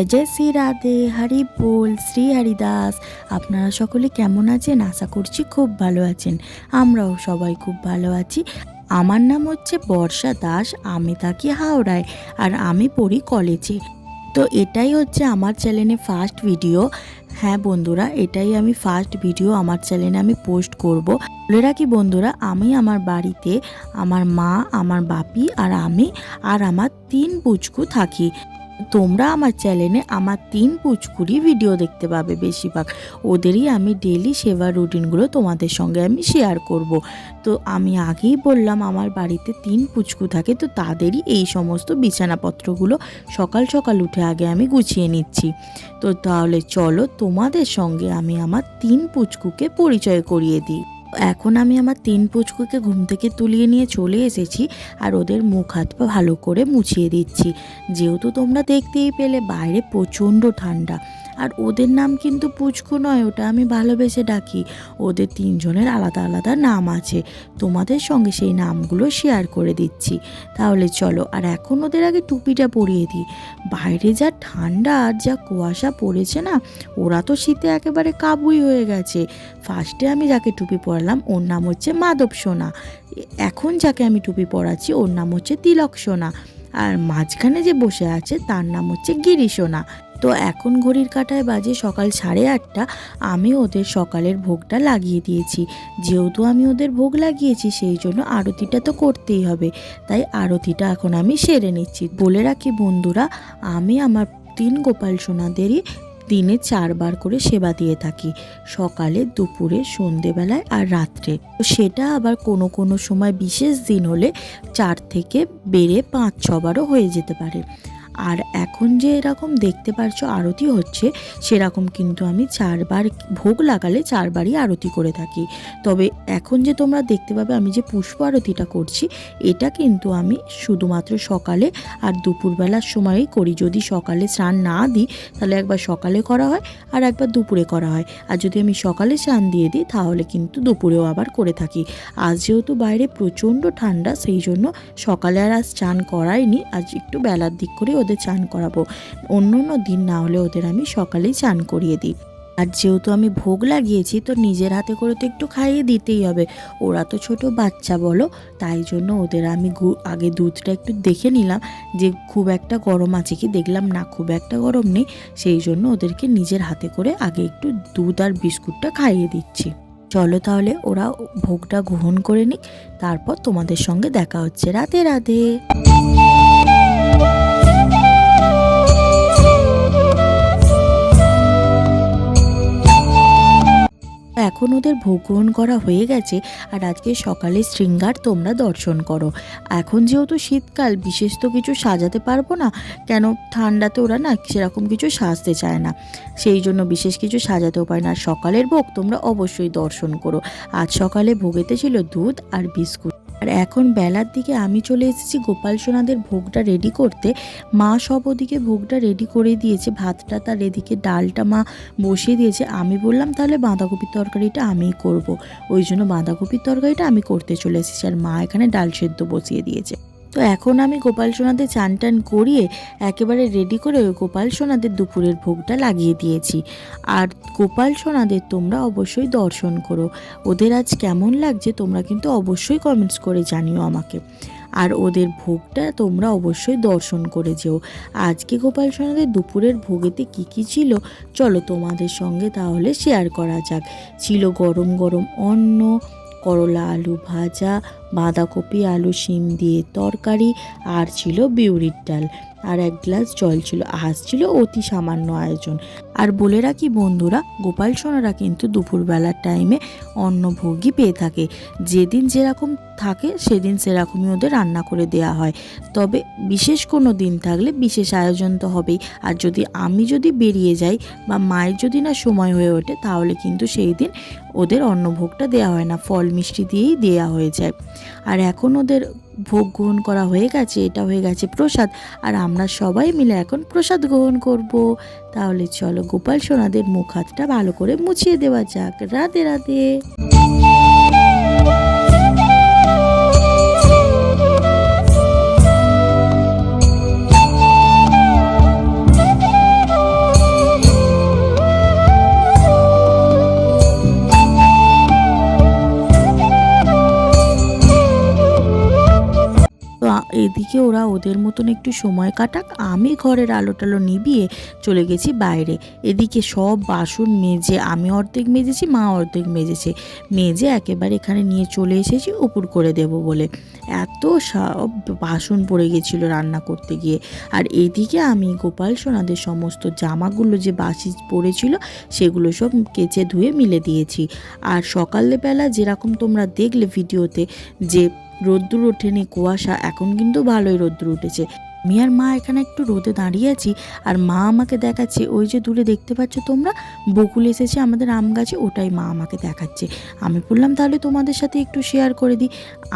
জয় জয় শ্রী রাধে, হরি বল, শ্রী হরিদাস। আপনারা সকলে কেমন আছেন? আশা করছি খুব ভালো আছেন। আমরাও সবাই খুব ভালো আছি। আমার নাম হচ্ছে বর্ষা দাস, আমি থাকি হাওড়ায় আর আমি পড়ি কলেজে। তো এটাই হচ্ছে আমার চ্যানেলে ফার্স্ট ভিডিও। হ্যাঁ বন্ধুরা, এটাই আমি ফার্স্ট ভিডিও আমার চ্যানেলে আমি পোস্ট করব। বলে রাখি বন্ধুরা, আমি আমার বাড়িতে আমার মা, আমার বাপি আর আমি আর আমার 3 পুচকু থাকি। তোমরা আমার চ্যানেলে আমার 3 পুচকুরই ভিডিও দেখতে পাবে। বেশিরভাগ ওদেরই আমি ডেইলি সেবা রুটিনগুলো তোমাদের সঙ্গে আমি শেয়ার করব। তো আমি আগেই বললাম আমার বাড়িতে 3 পুচকু থাকে, তো তাদেরই এই সমস্ত বিছানাপত্রগুলো সকাল সকাল উঠে আগে আমি গুছিয়ে নিচ্ছি। তো তাহলে চলো তোমাদের সঙ্গে আমি আমার 3 পুচকুকে পরিচয় করিয়ে দিই। এখন আমি আমার 3 পুচকুকে ঘুম থেকে তুলিয়ে নিয়ে চলে এসেছি আর ওদের মুখ হাত পা ভালো করে মুছিয়ে দিচ্ছি। যেহেতু তোমরা দেখতেই পেলে বাইরে প্রচণ্ড ঠান্ডা, আর ওদের নাম কিন্তু পুচকু নয়, ওটা আমি ভালোবেসে ডাকি। ওদের 3 জনের আলাদা আলাদা নাম আছে, তোমাদের সঙ্গে সেই নামগুলো শেয়ার করে দিচ্ছি। তাহলে চলো, আর এখন ওদের আগে টুপিটা পরিয়ে দিই। বাইরে যা ঠান্ডা আর যা কুয়াশা পড়েছে না, ওরা তো শীতে একেবারে কাবুই হয়ে গেছে। ফার্স্টে আমি যাকে টুপি পরালাম ওর নাম হচ্ছে মাধব সোনা। এখন যাকে আমি টুপি পরাচ্ছি ওর নাম হচ্ছে তিলক সোনা। আর মাঝখানে যে বসে আছে তার নাম হচ্ছে গিরি সোনা। তো এখন ঘড়ির কাঁটায় বাজে সকাল 8:30। আমি ওদের সকালের ভোগটা লাগিয়ে দিয়েছি। যেহেতু আমি ওদের ভোগ লাগিয়েছি সেই জন্য আরতিটা তো করতেই হবে, তাই আরতিটা এখন আমি সেরে নিচ্ছি। বলে রাখি বন্ধুরা, আমি আমার 3 গোপাল সোনাদেরই দিনে 4 বার করে সেবা দিয়ে থাকি, সকালে, দুপুরে, সন্ধেবেলায় আর রাত্রে। তো সেটা আবার কোনো কোনো সময় বিশেষ দিন হলে 4 থেকে বেড়ে 5-6 বারও হয়ে যেতে পারে। আর এখন যে এরকম দেখতে পারছো আরতি হচ্ছে, সেরকম কিন্তু আমি 4 বার ভোগ লাগালে 4 বারই আরতি করে থাকি। তবে এখন যে তোমরা দেখতে পাবে আমি যে পুষ্প আরতিটা করছি, এটা কিন্তু আমি শুধুমাত্র সকালে আর দুপুরবেলার সময়ই করি। যদি সকালে স্নান না দিই তাহলে একবার সকালে করা হয় আর একবার দুপুরে করা হয়, আর যদি আমি সকালে স্নান দিয়ে দিই তাহলে কিন্তু দুপুরেও আবার করে থাকি। আজ যেহেতু বাইরে প্রচণ্ড ঠান্ডা, সেই জন্য সকালে আর আজ স্নান করাইনি, আজ একটু বেলার দিক করে ওদের চান করাবো। অন্য দিন না হলে ওদের আমি সকালেই চান করিয়ে দিই। আর যেহেতু আমি ভোগ লাগিয়েছি তো নিজের হাতে করে তো একটু খাইয়ে দিতেই হবে। ওরা তো ছোট বাচ্চা বলো, তাই জন্য ওদের আমি আগে দুধটা একটু দেখে নিলাম যে খুব একটা গরম আছে কি, দেখলাম না খুব একটা গরম নেই, সেই জন্য ওদেরকে নিজের হাতে করে আগে একটু দুধ আর বিস্কুটটা খাইয়ে দিচ্ছি। চলো তাহলে ওরা ভোগটা গ্রহণ করে নিক, তারপর তোমাদের সঙ্গে দেখা হচ্ছে। রাধে রাধে। এখন ওদের ভোগ গ্রহণ করা হয়ে গেছে, আর আজকে সকালে শৃঙ্গার তোমরা দর্শন করো। এখন যেহেতু শীতকাল, বিশেষ তো কিছু সাজাতে পারবো না, কেন ঠান্ডাতে ওরা না সেরকম কিছু সাজতে চায় না, সেই জন্য বিশেষ কিছু সাজাতেও পারে না। আর সকালের ভোগ তোমরা অবশ্যই দর্শন করো। আজ সকালে ভোগেতে ছিল দুধ আর বিস্কুট। আর এখন বেলার দিকে আমি চলে এসেছি গোপাল সোনাদের ভোগটা রেডি করতে। মা সব ওদিকে ভোগটা রেডি করে দিয়েছে, ভাতটা তার এদিকে, ডালটা মা বসিয়ে দিয়েছে। আমি বললাম তাহলে বাঁধাকপির তরকারিটা আমিই করব, ওই জন্য বাঁধাকপির তরকারিটা আমি করতে চলে এসেছি, আর মা এখানে ডাল সেদ্ধ বসিয়ে দিয়েছে। তো এখন আমি গোপাল সোনাদের চান টান করিয়ে একেবারে রেডি করে ওই গোপাল সোনাদের দুপুরের ভোগটা লাগিয়ে দিয়েছি। আর গোপাল সোনাদের তোমরা অবশ্যই দর্শন করো, ওদের আজ কেমন লাগছে তোমরা কিন্তু অবশ্যই কমেন্টস করে জানিও আমাকে। আর ওদের ভোগটা তোমরা অবশ্যই দর্শন করে যেও। আজকে গোপাল সোনাদের দুপুরের ভোগেতে কি কি ছিল চলো তোমাদের সঙ্গে তাহলে শেয়ার করা যাক। ছিল গরম গরম অন্ন, করলা আলু ভাজা, বাঁধাকপি আলু শিম দিয়ে তরকারি, আর ছিল বিউলির ডাল, আর 1 গ্লাস জল ছিল। আজ ছিল অতি সামান্য আয়োজন। আর বলে রাখি বন্ধুরা, গোপাল সোনারা কিন্তু দুপুরবেলার টাইমে অন্নভোগই পেয়ে থাকে। যেদিন যেরকম থাকে সেদিন সেরকমই ওদের রান্না করে দেয়া হয়। তবে বিশেষ কোনো দিন থাকলে বিশেষ আয়োজন তো হবেই। আর আমি যদি বেরিয়ে যাই বা মায়ের যদি না সময় হয়ে ওঠে, তাহলে কিন্তু সেই দিন ওদের অন্নভোগটা দেওয়া হয় না, ফল মিষ্টি দিয়েই দেওয়া হয়ে যায়। আর এখন ওদের ভোগ গ্রহণ করা হয়ে গেছে, এটা হয়ে গেছে প্রসাদ, আর আমরা সবাই মিলে এখন প্রসাদ গ্রহণ করব। তাহলে চলো গোপাল সোনাদের মুখ হাতটা ভালো করে মুছিয়ে দেওয়া যাক। রাধে রাধে। এদিকে ওরা ওদের মতন একটু সময় কাটাক, আমি ঘরের আলো টালো নিভিয়ে চলে গেছি বাইরে। এদিকে সব বাসন মেজে, আমি অর্ধেক মেজেছি, মা অর্ধেক মেজেছে, মেজে একেবারে এখানে নিয়ে চলে এসেছি উপর করে দেব বলে। এত সব বাসন পড়ে গেছিলো রান্না করতে গিয়ে। আর এইদিকে আমি গোপাল সোনাদের সমস্ত জামাগুলো যে বাসি পড়েছিল সেগুলো সব কেচে ধুয়ে মিলে দিয়েছি। আর সকালবেলা যেরকম তোমরা দেখলে ভিডিওতে যে রোদ্দুর ওঠেনি, কুয়াশা, এখন কিন্তু ভালোই রোদ্দুর উঠেছে। আমি আর মা এখানে একটু রোদে দাঁড়িয়ে আছি, আর মা আমাকে দেখাচ্ছে ওই যে দূরে দেখতে পাচ্ছ তোমরা বকুল এসেছে আমাদের আম গাছে, ওটাই মা আমাকে দেখাচ্ছে। আমি বললাম তাহলে তোমাদের সাথে একটু শেয়ার করে দিই,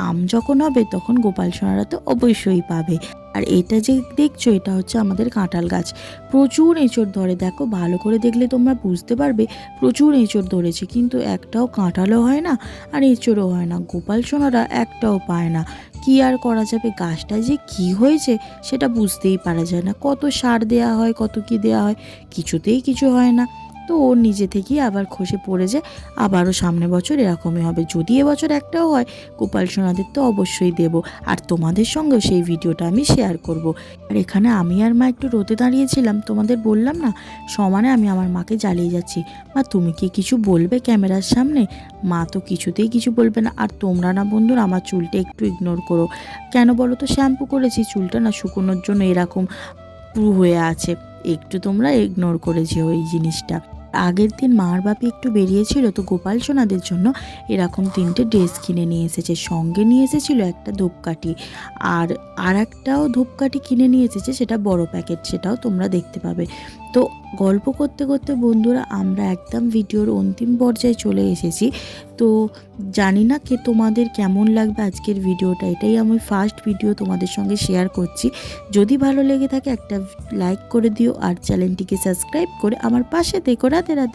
আম যখন হবে তখন গোপাল সোনারা তো অবশ্যই পাবে। আর এটা যে দেখছো এটা হচ্ছে আমাদের কাঁঠাল গাছ, প্রচুর এঁচড় ধরে, দেখো ভালো করে দেখলে তোমরা বুঝতে পারবে প্রচুর এঁচড় ধরেছে, কিন্তু একটাও কাঁঠালও হয় না আর এঁচড়ও হয় না, গোপাল সোনারা একটাও পায় না। কি আর করা যাবে, গাছটা যে কি হয়েছে সেটা বুঝতেই পারা যায় না, কত সার দেয়া হয়, কত কি দেয়া হয়, কিছুতেই কিছু হয় না। তো ওর নিজে থেকেই আবার খসে পড়ে যায়, আবারও সামনে বছর এরকমই হবে। যদি এবছর একটাও হয় গোপাল সোনাদের তো অবশ্যই দেব, আর তোমাদের সঙ্গেও সেই ভিডিওটা আমি শেয়ার করব। আর এখানে আমি আর মা একটু রোদে দাঁড়িয়েছিলাম, তোমাদের বললাম না, সমানে আমি আমার মাকে জ্বালিয়ে যাচ্ছি, মা তুমি কি কিছু বলবে ক্যামেরার সামনে? মা তো কিছুতেই কিছু বলবে না। আর তোমরা না বন্ধুরা আমার চুলটা একটু ইগনোর করো, কেন বলো তো, শ্যাম্পু করেছি, চুলটা না শুকোনোর জন্য এরকম পুরু হয়ে আছে, একটু তোমরা ইগনোর করেছি ওই জিনিসটা। আগের দিন মার বাপি একটু বেরিয়েছিল, তো গোপাল সোনাদের জন্য এরকম 3টে ড্রেস কিনে নিয়ে এসেছে, সঙ্গে নিয়ে এসেছিল একটা ধূপকাঠি, আর একটাও ধূপকাঠি কিনে নিয়ে এসেছে, সেটা বড় প্যাকেট, সেটাও তোমরা দেখতে পাবে। তো গল্প করতে করতে বন্ধুরা আমরা একদম ভিডিওর অন্তিম পর্যায়ে চলে এসেছি। তো জানি না কে তোমাদের কেমন লাগবে আজকের ভিডিওটা, এটাই আমি ফার্স্ট ভিডিও তোমাদের সঙ্গে শেয়ার করছি। যদি ভালো লেগে থাকে একটা লাইক করে দিও, আর চ্যানেলটিকে সাবস্ক্রাইব করে আমার পাশে দেখো। রাধে রাধে।